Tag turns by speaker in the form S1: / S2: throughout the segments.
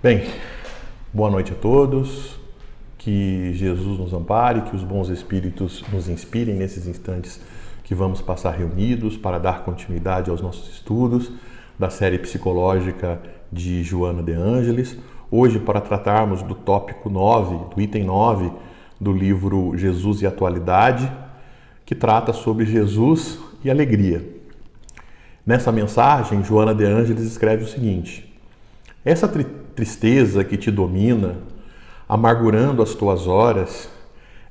S1: Bem, boa noite a todos, que Jesus nos ampare, que os bons espíritos nos inspirem nesses instantes que vamos passar reunidos para dar continuidade aos nossos estudos da série psicológica de Joana de Ângelis. Hoje, para tratarmos do tópico 9, do item 9 do livro Jesus e Atualidade, que trata sobre Jesus e alegria. Nessa mensagem, Joana de Ângelis escreve o seguinte: essa tristeza que te domina, amargurando as tuas horas,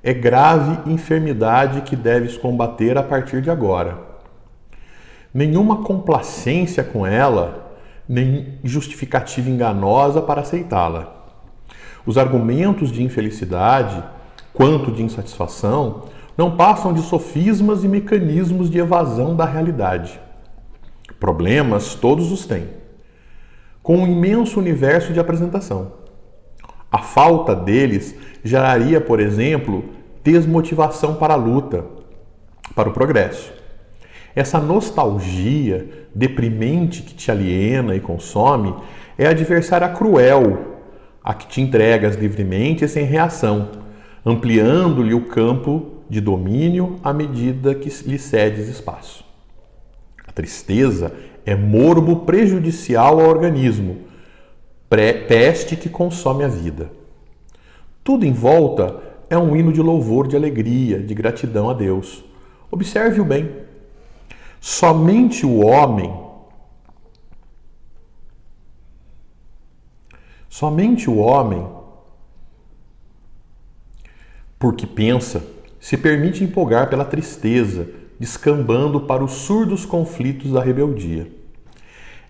S1: é grave enfermidade que deves combater a partir de agora. Nenhuma complacência com ela, nem justificativa enganosa para aceitá-la. Os argumentos de infelicidade, quanto de insatisfação, não passam de sofismas e mecanismos de evasão da realidade. Problemas todos os têm, com um imenso universo de apresentação. A falta deles geraria, por exemplo, desmotivação para a luta, para o progresso. Essa nostalgia deprimente que te aliena e consome é a adversária cruel, a que te entregas livremente e sem reação, ampliando-lhe o campo de domínio à medida que lhe cedes espaço. A tristeza é morbo prejudicial ao organismo, peste que consome a vida. Tudo em volta é um hino de louvor, de alegria, de gratidão a Deus. Observe-o bem. Somente o homem porque pensa, se permite empolgar pela tristeza, descambando para os surdos conflitos da rebeldia.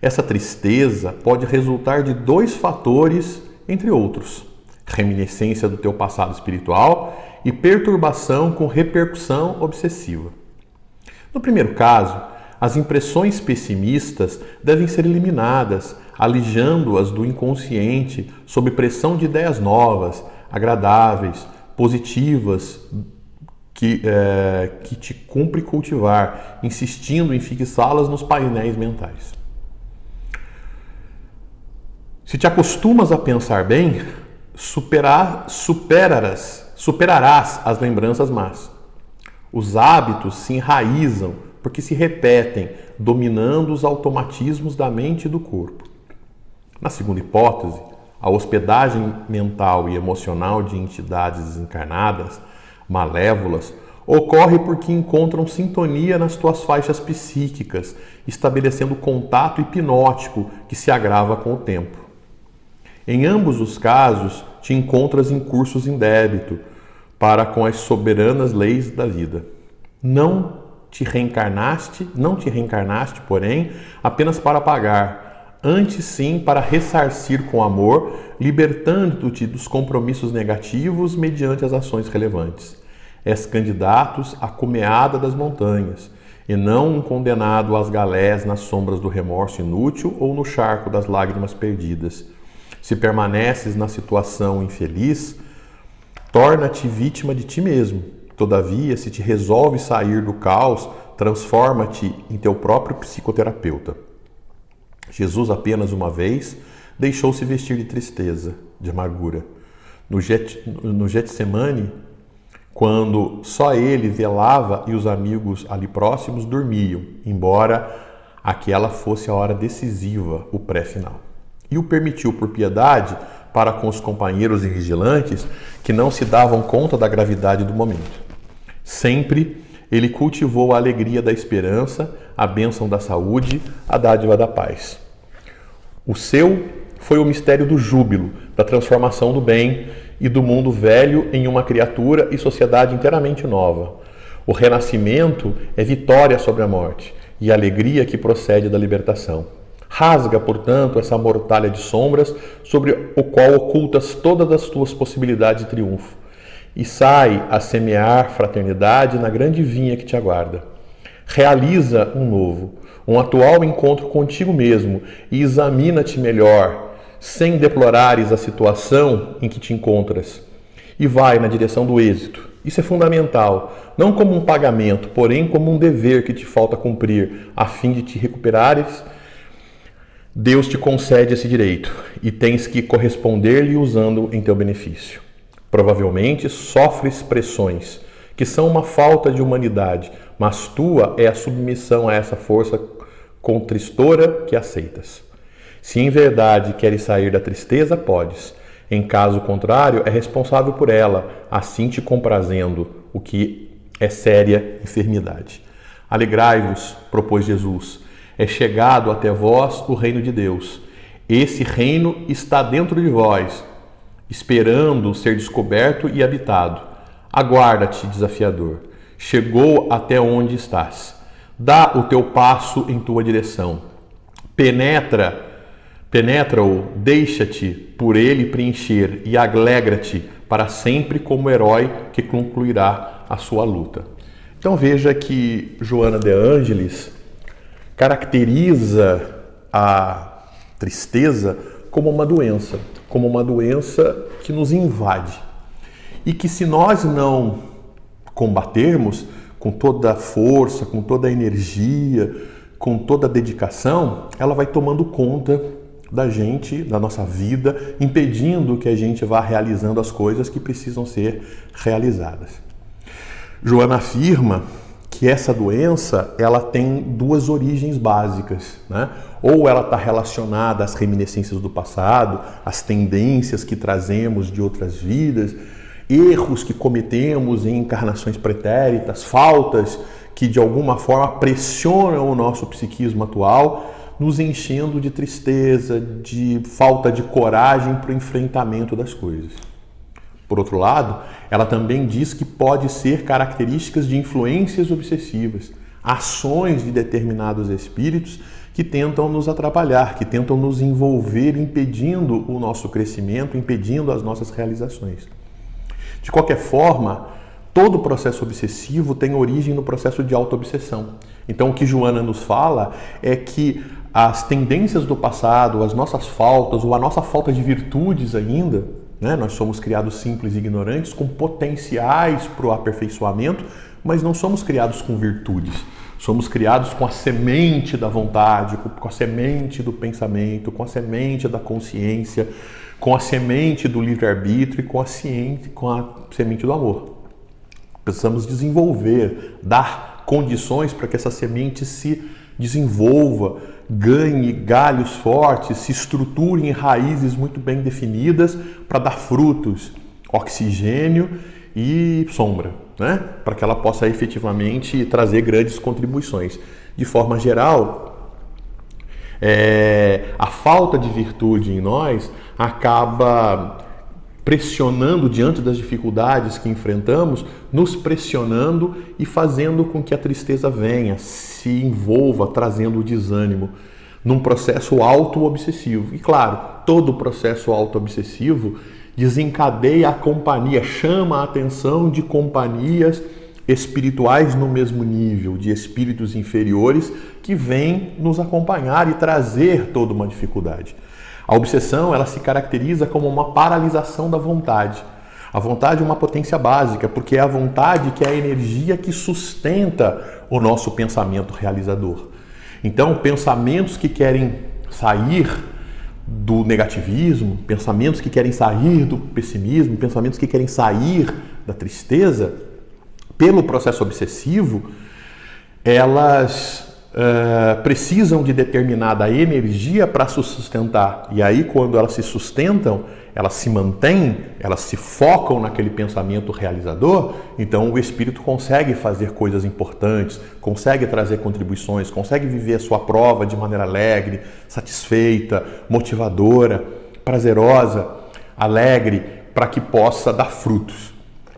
S1: Essa tristeza pode resultar de dois fatores, entre outros: reminiscência do teu passado espiritual e perturbação com repercussão obsessiva. No primeiro caso, as impressões pessimistas devem ser eliminadas, alijando-as do inconsciente sob pressão de ideias novas, agradáveis, positivas, que te cumpre cultivar, insistindo em fixá-las nos painéis mentais. Se te acostumas a pensar bem, superarás as lembranças más. Os hábitos se enraizam porque se repetem, dominando os automatismos da mente e do corpo. Na segunda hipótese, a hospedagem mental e emocional de entidades desencarnadas, malévolas, ocorre porque encontram sintonia nas tuas faixas psíquicas, estabelecendo contato hipnótico que se agrava com o tempo. Em ambos os casos, te encontras em cursos em débito para com as soberanas leis da vida. Não te reencarnaste, porém, apenas para pagar, antes sim para ressarcir com amor, libertando-te dos compromissos negativos mediante as ações relevantes. És candidatos à cumeada das montanhas, e não um condenado às galés nas sombras do remorso inútil ou no charco das lágrimas perdidas. Se permaneces na situação infeliz, torna-te vítima de ti mesmo. Todavia, se te resolves sair do caos, transforma-te em teu próprio psicoterapeuta. Jesus apenas uma vez deixou-se vestir de tristeza, de amargura. No Getsemane, quando só ele velava e os amigos ali próximos dormiam, embora aquela fosse a hora decisiva, o pré-final. E o permitiu por piedade para com os companheiros e vigilantes que não se davam conta da gravidade do momento. Sempre ele cultivou a alegria da esperança, a bênção da saúde, a dádiva da paz. O seu foi o mistério do júbilo, da transformação do bem e do mundo velho em uma criatura e sociedade inteiramente nova. O renascimento é vitória sobre a morte e a alegria que procede da libertação. Rasga, portanto, essa mortalha de sombras sobre o qual ocultas todas as tuas possibilidades de triunfo e sai a semear fraternidade na grande vinha que te aguarda. Realiza um novo, um atual encontro contigo mesmo e examina-te melhor, sem deplorares a situação em que te encontras, e vai na direção do êxito. Isso é fundamental, não como um pagamento, porém como um dever que te falta cumprir, a fim de te recuperares Deus te concede esse direito e tens que corresponder-lhe usando em teu benefício. Provavelmente sofres pressões, que são uma falta de humanidade, mas tua é a submissão a essa força contristora que aceitas. Se em verdade queres sair da tristeza, podes. Em caso contrário, é responsável por ela, assim te comprazendo, o que é séria enfermidade. Alegrai-vos, propôs Jesus, é chegado até vós o reino de Deus. Esse reino está dentro de vós, esperando ser descoberto e habitado. Aguarda-te, desafiador. Chegou até onde estás. Dá o teu passo em tua direção. Penetra-o, deixa-te por ele preencher e alegra-te para sempre como herói que concluirá a sua luta. Então veja que Joana de Ângelis caracteriza a tristeza como uma doença que nos invade. E que se nós não combatermos com toda a força, com toda a energia, com toda a dedicação, ela vai tomando conta da gente, da nossa vida, impedindo que a gente vá realizando as coisas que precisam ser realizadas. Joana afirma que essa doença ela tem duas origens básicas, né? Ou ela está relacionada às reminiscências do passado, às tendências que trazemos de outras vidas, erros que cometemos em encarnações pretéritas, faltas que de alguma forma pressionam o nosso psiquismo atual, nos enchendo de tristeza, de falta de coragem para o enfrentamento das coisas. Por outro lado, ela também diz que pode ser características de influências obsessivas, ações de determinados espíritos que tentam nos atrapalhar, que tentam nos envolver, impedindo o nosso crescimento, impedindo as nossas realizações. De qualquer forma, todo processo obsessivo tem origem no processo de autoobsessão. Então, o que Joana nos fala é que as tendências do passado, as nossas faltas ou a nossa falta de virtudes ainda, né? Nós somos criados simples e ignorantes, com potenciais para o aperfeiçoamento, mas não somos criados com virtudes. Somos criados com a semente da vontade, com a semente do pensamento, com a semente da consciência, com a semente do livre-arbítrio e com a semente do amor. Precisamos desenvolver, dar condições para que essa semente se desenvolva, ganhe galhos fortes, se estruture em raízes muito bem definidas para dar frutos, oxigênio e sombra, né? Para que ela possa efetivamente trazer grandes contribuições. De forma geral, a falta de virtude em nós acaba pressionando diante das dificuldades que enfrentamos, nos pressionando e fazendo com que a tristeza venha, se envolva, trazendo o desânimo num processo auto-obsessivo. E claro, todo processo auto-obsessivo desencadeia a companhia, chama a atenção de companhias espirituais no mesmo nível, de espíritos inferiores que vêm nos acompanhar e trazer toda uma dificuldade. A obsessão, ela se caracteriza como uma paralisação da vontade. A vontade é uma potência básica, porque é a vontade que é a energia que sustenta o nosso pensamento realizador. Então, pensamentos que querem sair do negativismo, pensamentos que querem sair do pessimismo, pensamentos que querem sair da tristeza, pelo processo obsessivo, elas precisam de determinada energia para se sustentar. E aí, quando elas se sustentam, elas se mantêm, elas se focam naquele pensamento realizador, então o espírito consegue fazer coisas importantes, consegue trazer contribuições, consegue viver a sua prova de maneira alegre, satisfeita, motivadora, prazerosa, alegre, para que possa dar frutos.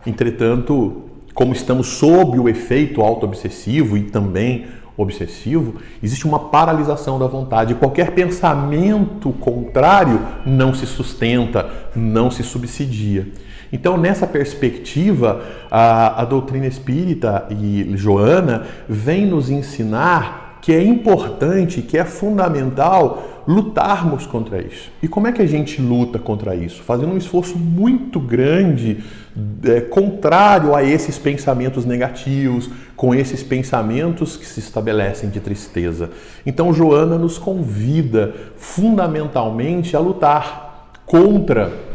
S1: Entretanto, como estamos sob o efeito auto-obsessivo e também obsessivo, existe uma paralisação da vontade. Qualquer pensamento contrário não se sustenta, não se subsidia. Então, nessa perspectiva, a doutrina espírita e Joana vem nos ensinar que é importante, que é fundamental lutarmos contra isso. E como é que a gente luta contra isso? Fazendo um esforço muito grande, contrário a esses pensamentos negativos, com esses pensamentos que se estabelecem de tristeza. Então, Joana nos convida fundamentalmente a lutar contra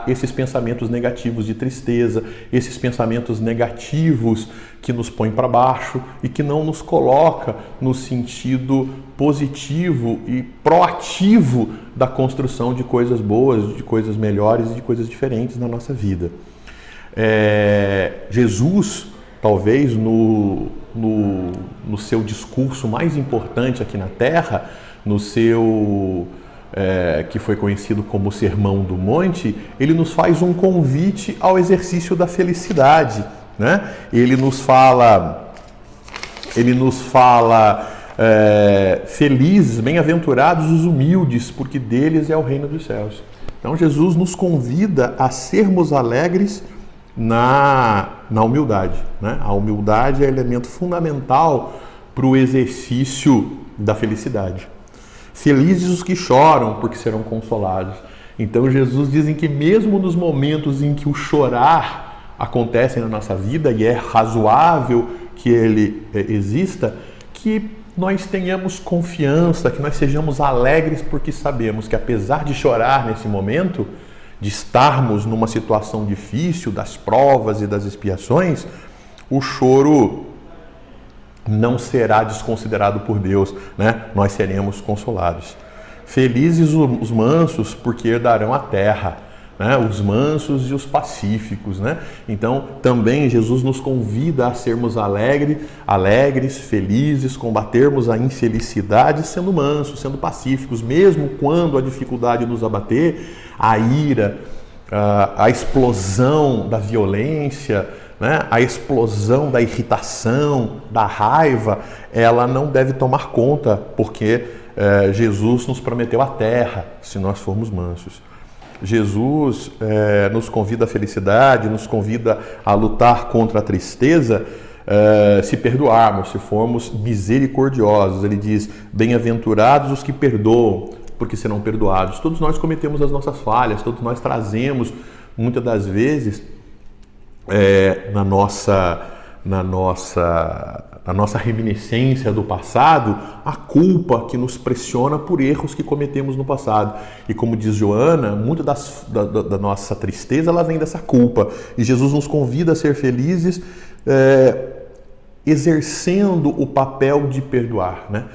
S1: esses pensamentos negativos de tristeza, esses pensamentos negativos que nos põem para baixo e que não nos coloca no sentido positivo e proativo da construção de coisas boas, de coisas melhores e de coisas diferentes na nossa vida. Jesus, talvez no seu discurso mais importante aqui na Terra, no seu que foi conhecido como Sermão do Monte, ele nos faz um convite ao exercício da felicidade, né? Ele nos fala felizes, bem-aventurados os humildes, porque deles é o reino dos céus. Então Jesus nos convida a sermos alegres na humildade, né? A humildade é elemento fundamental para o exercício da felicidade. Felizes os que choram, porque serão consolados. Então Jesus diz que mesmo nos momentos em que o chorar acontece na nossa vida, e é razoável que ele exista, que nós tenhamos confiança, que nós sejamos alegres, porque sabemos que apesar de chorar nesse momento, de estarmos numa situação difícil, das provas e das expiações, o choro não será desconsiderado por Deus, né? Nós seremos consolados. Felizes os mansos, porque herdarão a terra, né? Os mansos e os pacíficos, né? Então, também Jesus nos convida a sermos alegres, felizes, combatermos a infelicidade sendo mansos, sendo pacíficos, mesmo quando a dificuldade nos abater, a ira, a explosão da violência, né? A explosão da irritação, da raiva, ela não deve tomar conta, porque Jesus nos prometeu a terra se nós formos mansos. Jesus nos convida à felicidade, nos convida a lutar contra a tristeza, se perdoarmos, se formos misericordiosos. Ele diz, bem-aventurados os que perdoam, porque serão perdoados. Todos nós cometemos as nossas falhas, todos nós trazemos, muitas das vezes, na nossa reminiscência do passado, a culpa que nos pressiona por erros que cometemos no passado. E como diz Joana, muito da nossa tristeza ela vem dessa culpa. E Jesus nos convida a ser felizes, exercendo o papel de perdoar, né?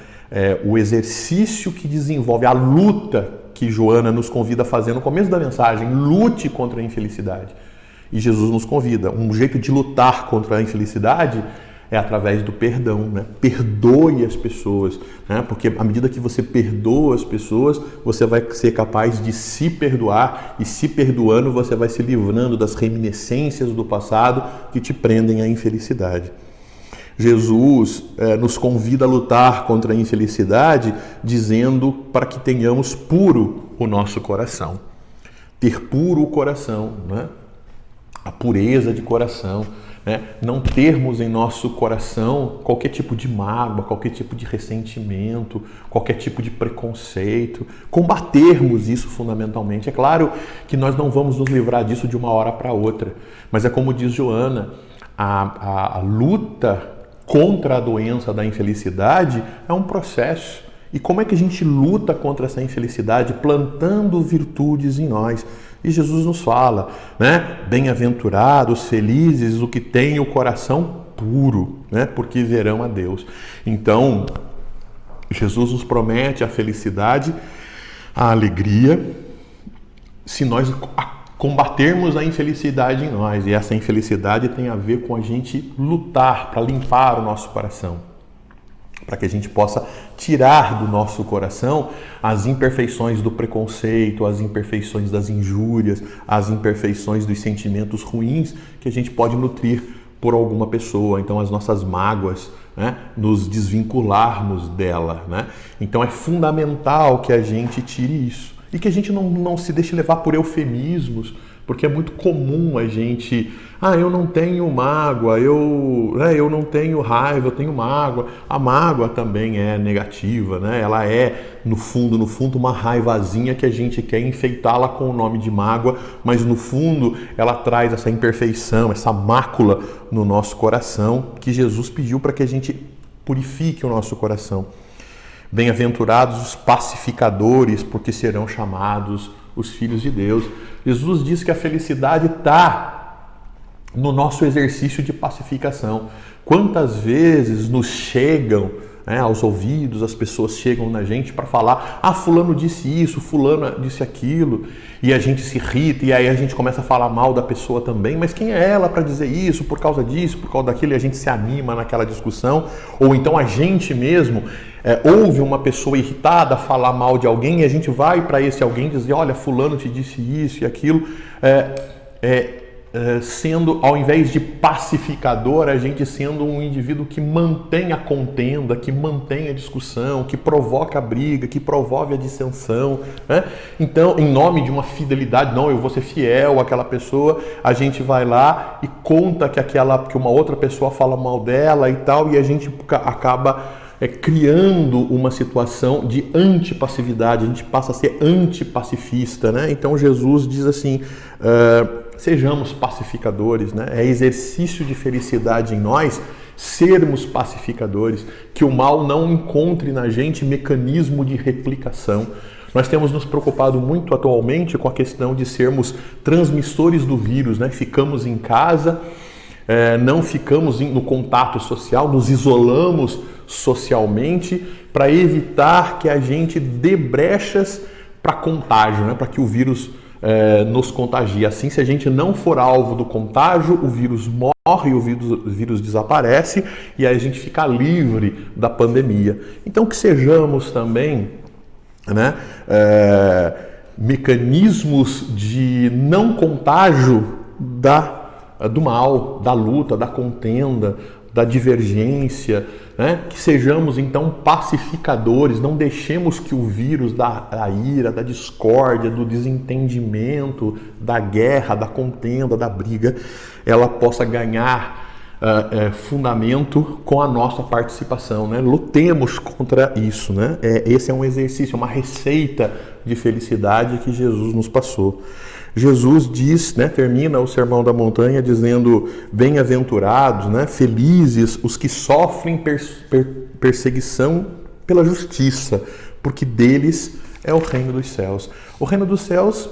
S1: O exercício que desenvolve a luta que Joana nos convida a fazer no começo da mensagem, lute contra a infelicidade. E Jesus nos convida. Um jeito de lutar contra a infelicidade é através do perdão, né? Perdoe as pessoas, né? Porque à medida que você perdoa as pessoas, você vai ser capaz de se perdoar, e se perdoando você vai se livrando das reminiscências do passado que te prendem à infelicidade. Jesus nos convida a lutar contra a infelicidade, dizendo para que tenhamos puro o nosso coração. Ter puro o coração, né? A pureza de coração, né? Não termos em nosso coração qualquer tipo de mágoa, qualquer tipo de ressentimento, qualquer tipo de preconceito, combatermos isso fundamentalmente. É claro que nós não vamos nos livrar disso de uma hora para outra, mas é como diz Joana, a luta contra a doença da infelicidade é um processo. E como é que a gente luta contra essa infelicidade? Plantando virtudes em nós. E Jesus nos fala, né? Bem-aventurados, felizes, o que têm o coração puro, né? Porque verão a Deus. Então, Jesus nos promete a felicidade, a alegria, se nós combatermos a infelicidade em nós. E essa infelicidade tem a ver com a gente lutar para limpar o nosso coração, para que a gente possa tirar do nosso coração as imperfeições do preconceito, as imperfeições das injúrias, as imperfeições dos sentimentos ruins que a gente pode nutrir por alguma pessoa. Então, as nossas mágoas, né? Nos desvincularmos dela, né? Então, é fundamental que a gente tire isso e que a gente não se deixe levar por eufemismos, Porque é muito comum a gente, eu não tenho mágoa, eu não tenho raiva, eu tenho mágoa. A mágoa também é negativa, né? Ela é, no fundo, uma raivazinha que a gente quer enfeitá-la com o nome de mágoa, mas no fundo ela traz essa imperfeição, essa mácula no nosso coração, que Jesus pediu para que a gente purifique o nosso coração. Bem-aventurados os pacificadores, porque serão chamados os filhos de Deus. Jesus diz que a felicidade está no nosso exercício de pacificação. Quantas vezes nos chegam, aos ouvidos, as pessoas chegam na gente para falar, fulano disse isso, fulano disse aquilo, e a gente se irrita, e aí a gente começa a falar mal da pessoa também, mas quem é ela para dizer isso, por causa disso, por causa daquilo, e a gente se anima naquela discussão, ou então a gente mesmo ouve uma pessoa irritada falar mal de alguém, e a gente vai para esse alguém dizer, olha, fulano te disse isso e aquilo, sendo, ao invés de pacificador, a gente sendo um indivíduo que mantém a contenda, que mantém a discussão, que provoca a briga, que promove a dissensão, né? Então, em nome de uma fidelidade, não, eu vou ser fiel àquela pessoa, a gente vai lá e conta que uma outra pessoa fala mal dela e tal, e a gente acaba criando uma situação de antipassividade, a gente passa a ser antipacifista, né? Então Jesus diz assim, sejamos pacificadores, né? É exercício de felicidade em nós sermos pacificadores, que o mal não encontre na gente mecanismo de replicação. Nós temos nos preocupado muito atualmente com a questão de sermos transmissores do vírus, né? Ficamos em casa, não ficamos no contato social, nos isolamos socialmente para evitar que a gente dê brechas para contágio, né? Para que o vírus nos contagie. Assim, se a gente não for alvo do contágio, o vírus morre, o vírus desaparece e aí a gente fica livre da pandemia. Então, que sejamos também, né, mecanismos de não contágio do mal, da luta, da contenda, da divergência, né? Que sejamos então pacificadores, não deixemos que o vírus da ira, da discórdia, do desentendimento, da guerra, da contenda, da briga, ela possa ganhar fundamento com a nossa participação, né? Lutemos contra isso, né? Esse é um exercício, uma receita de felicidade que Jesus nos passou. Jesus diz, né, termina o Sermão da Montanha dizendo, bem-aventurados, né, felizes os que sofrem perseguição pela justiça, porque deles é o reino dos céus. O reino dos céus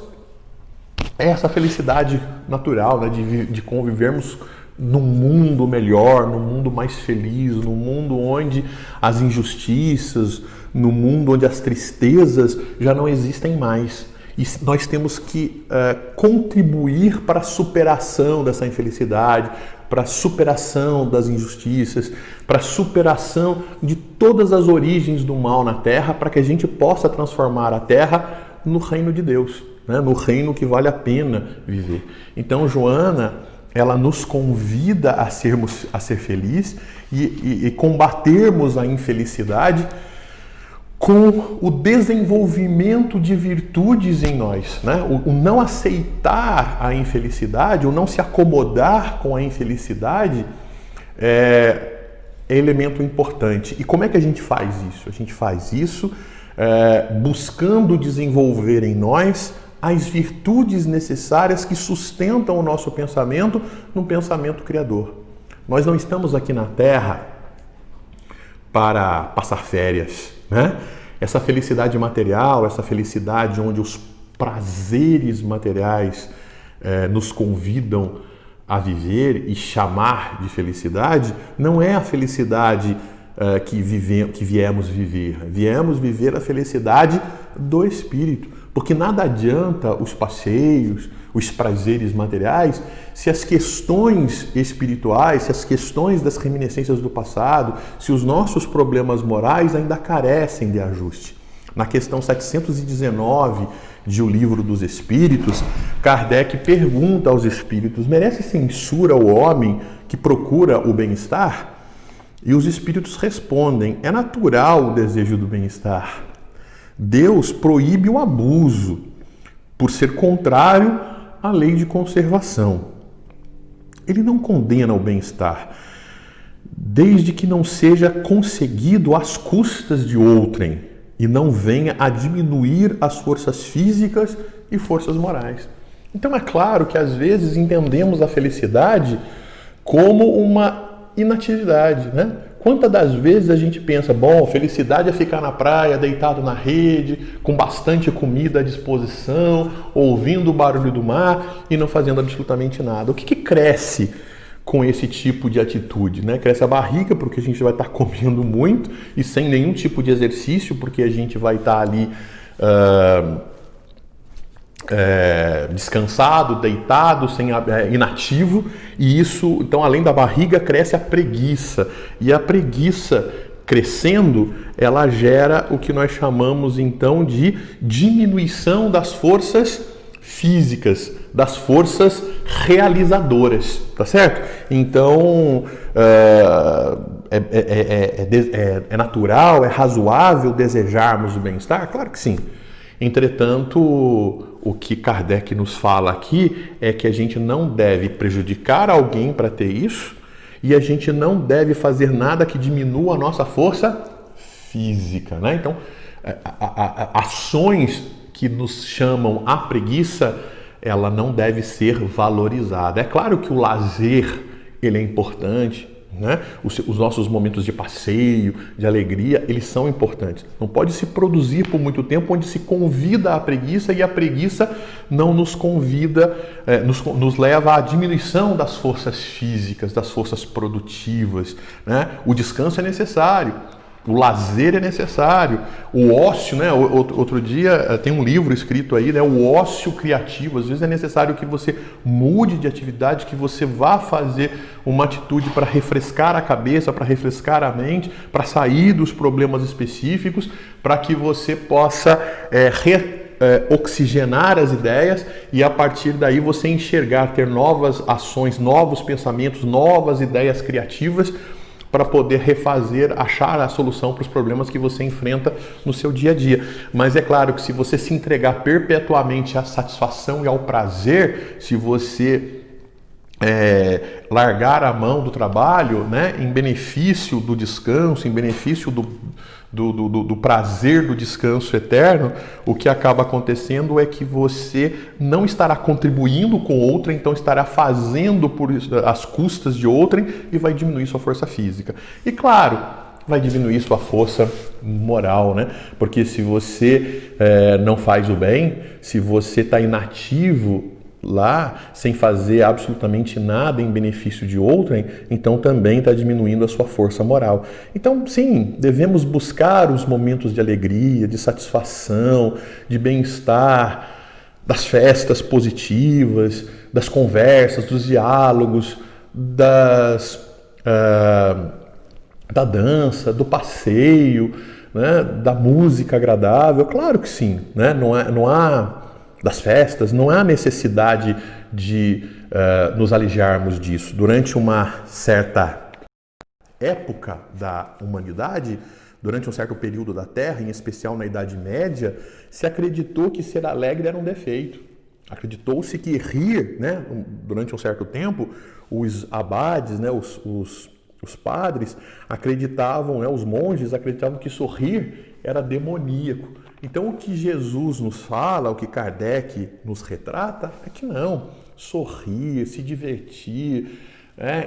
S1: é essa felicidade natural, né, de convivermos num mundo melhor, num mundo mais feliz, num mundo onde as injustiças, no mundo onde as tristezas já não existem mais. E nós temos que contribuir para a superação dessa infelicidade, para a superação das injustiças, para a superação de todas as origens do mal na Terra, para que a gente possa transformar a Terra no reino de Deus, né? No reino que vale a pena viver. Então, Joana, ela nos convida a ser felizes e combatermos a infelicidade com o desenvolvimento de virtudes em nós, né? O não aceitar a infelicidade, o não se acomodar com a infelicidade é elemento importante. E como é que a gente faz isso? A gente faz isso buscando desenvolver em nós as virtudes necessárias que sustentam o nosso pensamento num pensamento criador. Nós não estamos aqui na Terra para passar férias, né? Essa felicidade material, essa felicidade onde os prazeres materiais nos convidam a viver e chamar de felicidade, não é a felicidade que viemos viver. Viemos viver a felicidade do Espírito, porque nada adianta os passeios, os prazeres materiais, se as questões espirituais, se as questões das reminiscências do passado, se os nossos problemas morais ainda carecem de ajuste. Na questão 719 de O Livro dos Espíritos, Kardec pergunta aos espíritos, merece censura o homem que procura o bem-estar? E os espíritos respondem, é natural o desejo do bem-estar. Deus proíbe o abuso, por ser contrário a lei de conservação. Ele não condena o bem-estar, desde que não seja conseguido às custas de outrem e não venha a diminuir as forças físicas e forças morais. Então é claro que às vezes entendemos a felicidade como uma inatividade, né? Quantas das vezes a gente pensa, bom, felicidade é ficar na praia, deitado na rede, com bastante comida à disposição, ouvindo o barulho do mar e não fazendo absolutamente nada. O que cresce com esse tipo de atitude, né? Cresce a barriga, porque a gente vai estar comendo muito e sem nenhum tipo de exercício, porque a gente vai estar ali descansado, deitado, inativo, e isso, então, além da barriga, cresce a preguiça, e a preguiça crescendo, ela gera o que nós chamamos então de diminuição das forças físicas, das forças realizadoras, tá certo? Então é natural, é razoável desejarmos o bem-estar? Claro que sim. Entretanto, o que Kardec nos fala aqui é que a gente não deve prejudicar alguém para ter isso e a gente não deve fazer nada que diminua a nossa força física, né? Então, ações que nos chamam a preguiça, ela não deve ser valorizada. É claro que o lazer, ele é importante, né? Os nossos momentos de passeio, de alegria, eles são importantes. Não pode se produzir por muito tempo onde se convida a preguiça e a preguiça não nos convida, nos leva à diminuição das forças físicas, das forças produtivas, né? O descanso é necessário. O lazer é necessário, o ócio, né? Outro dia tem um livro escrito aí, né? O ócio criativo. Às vezes é necessário que você mude de atividade, que você vá fazer uma atitude para refrescar a cabeça, para refrescar a mente, para sair dos problemas específicos, para que você possa oxigenar as ideias e a partir daí você enxergar, ter novas ações, novos pensamentos, novas ideias criativas, para poder refazer, achar a solução para os problemas que você enfrenta no seu dia a dia. Mas é claro que se você se entregar perpetuamente à satisfação e ao prazer, se você largar a mão do trabalho, né, em benefício do descanso, em benefício do prazer do descanso eterno, o que acaba acontecendo é que você não estará contribuindo com outrem, então estará fazendo por as custas de outrem e vai diminuir sua força física. E claro, vai diminuir sua força moral, né? Porque se você não faz o bem, se você está inativo lá, sem fazer absolutamente nada em benefício de outrem, então também está diminuindo a sua força moral. Então, sim, devemos buscar os momentos de alegria, de satisfação, de bem-estar, das festas positivas, das conversas, dos diálogos, da dança, do passeio, né, da música agradável. Claro que sim, né? Não há das festas, não há necessidade de nos alijarmos disso. Durante uma certa época da humanidade, durante um certo período da Terra, em especial na Idade Média, se acreditou que ser alegre era um defeito. Acreditou-se que rir, né, durante um certo tempo, os abades, né, os padres acreditavam, né, os monges acreditavam que sorrir era demoníaco. Então, o que Jesus nos fala, o que Kardec nos retrata, é que não. Sorrir, se divertir,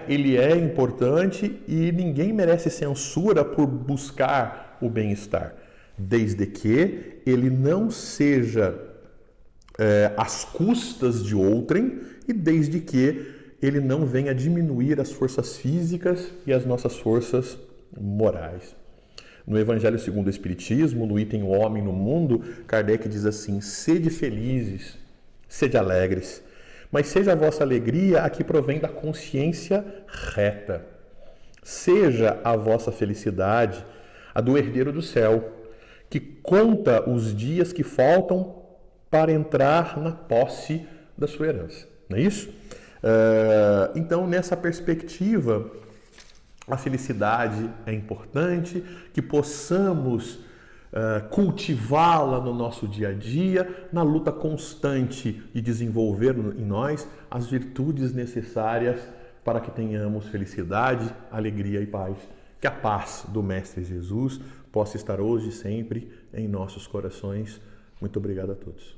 S1: ele é importante e ninguém merece censura por buscar o bem-estar, desde que ele não seja às custas de outrem e desde que ele não venha diminuir as forças físicas e as nossas forças morais. No Evangelho segundo o Espiritismo, no item O Homem no Mundo, Kardec diz assim: sede felizes, sede alegres, mas seja a vossa alegria a que provém da consciência reta. Seja a vossa felicidade a do herdeiro do céu, que conta os dias que faltam para entrar na posse da sua herança. Não é isso? Então, nessa perspectiva, a felicidade é importante, que possamos cultivá-la no nosso dia a dia, na luta constante de desenvolver em nós as virtudes necessárias para que tenhamos felicidade, alegria e paz. Que a paz do Mestre Jesus possa estar hoje e sempre em nossos corações. Muito obrigado a todos.